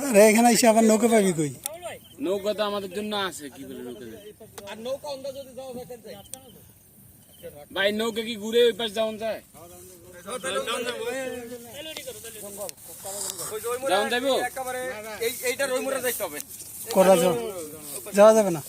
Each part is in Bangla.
আরে এখানে এসে আবার নৌকা পাবি কই? নৌকা তো আমাদের জন্য আছে, কি বলে নৌকা আর নৌকা অন্ধ যদি যাওয়া যায় ভাই, নৌকা কি ঘুরে ওই পাশ যাওয়া যায়? যাওয়া যাবো? এইটা রইমুরা যাইতে হবে। করা যাওয়া যাবে না।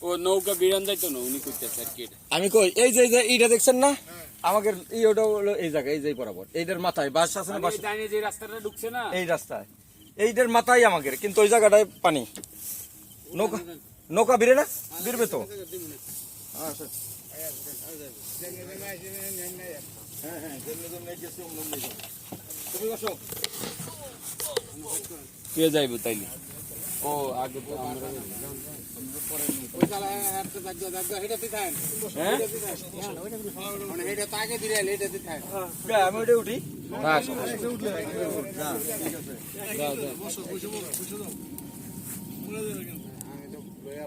ও নৌকা বিরান যাইতো না, উনি কইতেছে আর কি। আমি কই এই যে এইটা দেখছেন না, আমাদের ওটা হলো এই জায়গা, এই যে বরাবর এইটার মাথায় বাস আছে না, বাস যে রাস্তাটা ঢুকছে না এই রাস্তায়, এইটার মাথায় আমাদের, কিন্তু ওই জায়গাটায় পানি। নৌকা নৌকা বিরে না, বিরবে তো। কে যাইব তাইলে? ও আগে তো আমরা আমি ওটা উঠি।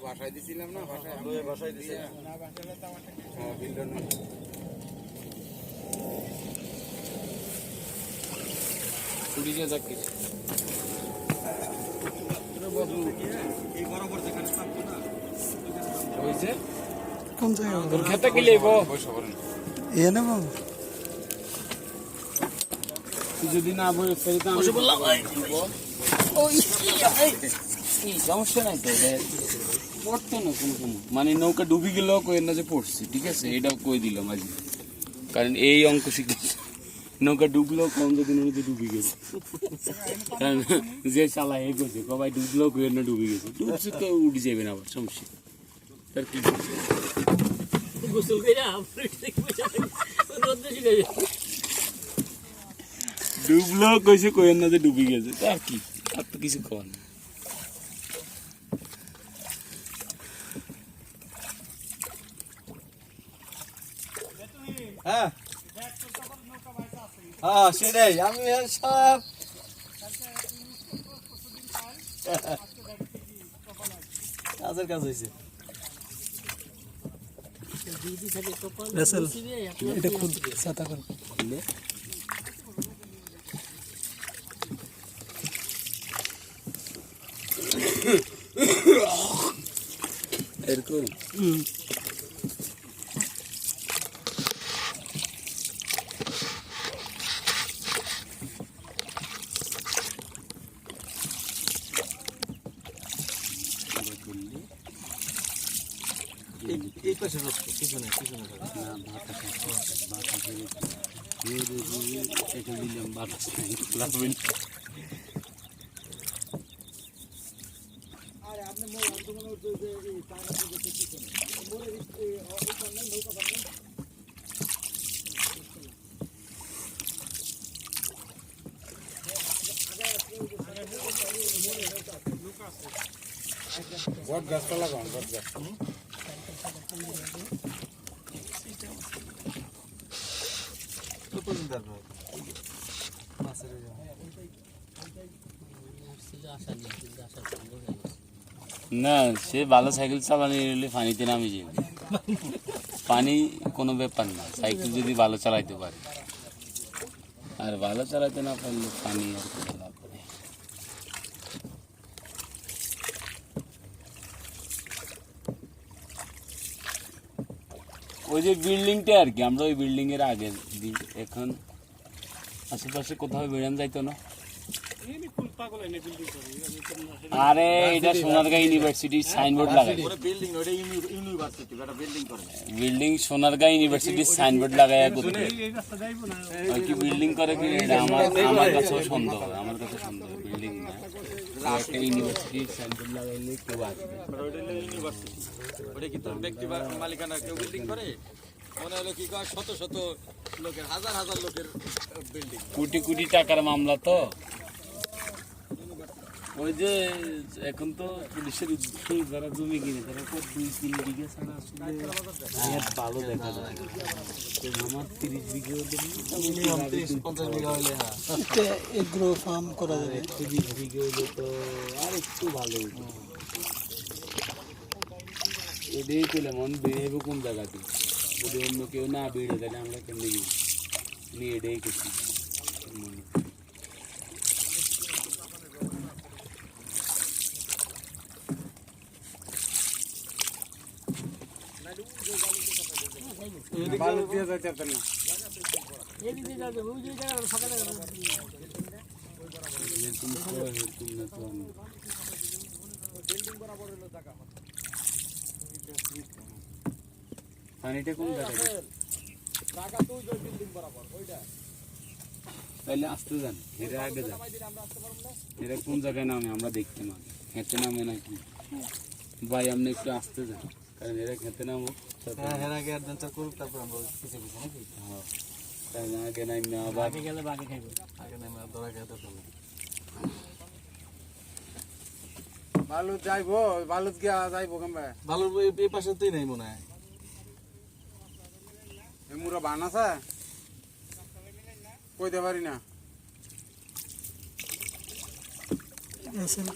বাসায় দিছিলাম না, বাসায় দিছি। পুলিশে যাকে কোন জায়গা? তোর খেতে কি লইব? এ না বাবু, তুই যদি না বই ফেরিতে আমি বললাম সমস্যা নাই তো, পড়তো না কোনো মানে নৌকা ডুবি গেল কই না যে পড়ছি, ঠিক আছে, এটা কই দিলাম আজ, কারণ এই অঙ্ক শিখে নৌকা ডুবলো কম যদি নদীতে ডুবি গেছে, কারণ যে চালায় এই করছে কবাই ডুবলো কই না ডুবি গেছে, ডুবছে তো উঠে যাবে না আবার, সমস্যা তার কি ডুবলো কইছে কই না যে ডুবি গেছে, তার কি, আর তো কিছু কর না। হ্যাঁ হ্যাঁ সেটাই, আমি সব কাজের কাজ হয়েছে। এটা খুদ ছাতা কর। এরকম এই পাশে পিছনে পিছনে বট গাছটা লাগান, বট গাছ না, সে ভালো সাইকেল চালানি পানিতে নামে যাবে, পানি কোনো ব্যাপার না, সাইকেল যদি ভালো চালাইতে পারে, আর ভালো চালাইতে না পারলে পানি আর কোনো লাভ নেই। ওই যে বিল্ডিংটা আর কি, আমরা ওই বিল্ডিং এর আগে, এখন আশেপাশে কোথাও বেড়ান যাইতো না। আরে এটা সোনারগাঁ ইউনিভার্সিটির সাইনবোর্ড লাগাই, বিল্ডিং সোনারগাঁ ইউনিভার্সিটির সাইনবোর্ড লাগাই কি বিল্ডিং করে কি, আমার কাছেও সন্দেহ, আমার কাছে সন্দেহ বিল্ডিং না, একটা ইউনিভার্সিটির সাইনবোর্ড লাগাইলে কেউ আসবে। ব্যক্তি মালিকানা কেউ বিল্ডিং করে, মনে হলো কি শত শত লোকের, হাজার হাজার লোকের বিল্ডিং, কোটি কোটি টাকার মামলা তো, ওই যে এখন তো পুলিশের উদ্যোগে যারা জমি কিনে তারা তো 2-3 বিঘা ছাড়া আসলে ভালো দেখা যায়। আমার 30 বিঘা হলে 50 বিঘা হলে হ্যাঁ এটা এগ্রো ফার্ম করা যাবে। 30 বিঘা হলে তো আর একটু ভালো হতো। এটাই পেলে মন বেড়ে কোন জায়গাতে যদি অন্য কেউ না বেড়ে তাহলে আমরা কেমনি নিয়ে এটাই করছি। বালু দিয়ে যাইতে পারতেন না এরকম তো এরকম না তো আমি। পানিটা কোন জায়গায়? তাহলে আসতে যান, এরা আগে যান। এরা কোন জায়গায় নামে আমরা দেখতে না, খেতে নামে নাকি ভাই আপনি একটু আসতে যান, কারণ এরা খেতে নামো হ্যাঁ এর আগে অ্যাডভেঞ্চার করুক তারপর আমরা পিছে পিছে নাকি তাই না আগে নামে আবার গেলে বাকি খাইবো আগে নেমে ধরা খেতে হবে বালু যাইবো বালুত গিয়া যাইবো কেমবে ভালোর এই পাশে তুই নাই মনে হয় এমুরা বান আছে কইতে পারি না আছে না?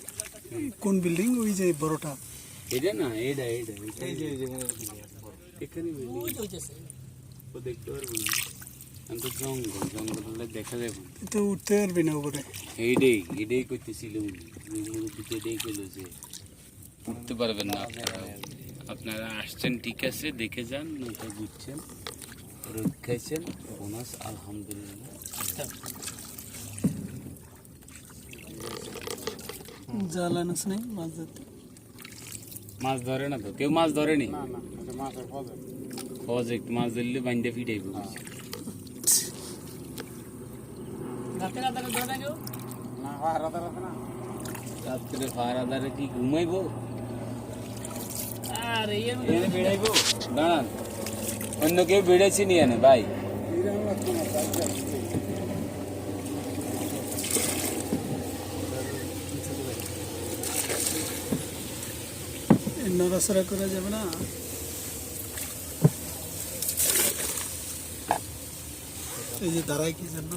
কোন বিল্ডিং? ওই যে বড়টা। এটা না এটা এই যে এখানে ও দেখতে পারবো না, আমি তো জঙ্গলে দেখা যাবে না। তো উঠতে পারবি না উপরে। এইটাই করতেছিল মুরব্বীতে এটাই করলো যে উঠতে পারবেন না আপনারা। আপনারা আসছেন ঠিক আছে, দেখে যান, নৌকা ঘুরছেন, রোদ খাইছেন, বোনাস আলহামদুলিল্লাহ। জাল আনাস নাই মাছ ধরতে? মাছ ধরে না তো, কেউ মাছ ধরেনি। না না এটা মাছের ফজল প্রজেক্ট মাছ ধরলে বান্ধে ফিটাইব। না হারা দাঁড়া না রাত্রে ফায়ার আদারে কি ঘুমাইবো? এনে বেড়াইবো? দাঁড়ান, অন্য কেউ বেড়েছি নি এনে ভাই। নড়াচড়া করা যাবে না। এই যে দাঁড়ায় কি জন্য?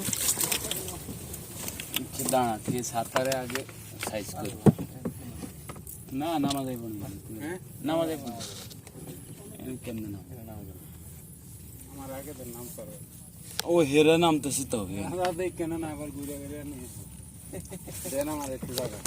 দাঁড়া ঠিক সাঁতারে আগে সাইজ করবো। না নামা যাইব না, নামা যাইব না। কেমনে নাম? আমার আগে তো নাম করে ও হেরা নামতেছি তো। আমরা দেখ কেন না আবার ঘুরে ঘুরে নিয়ে দেন আমার একটু জায়গা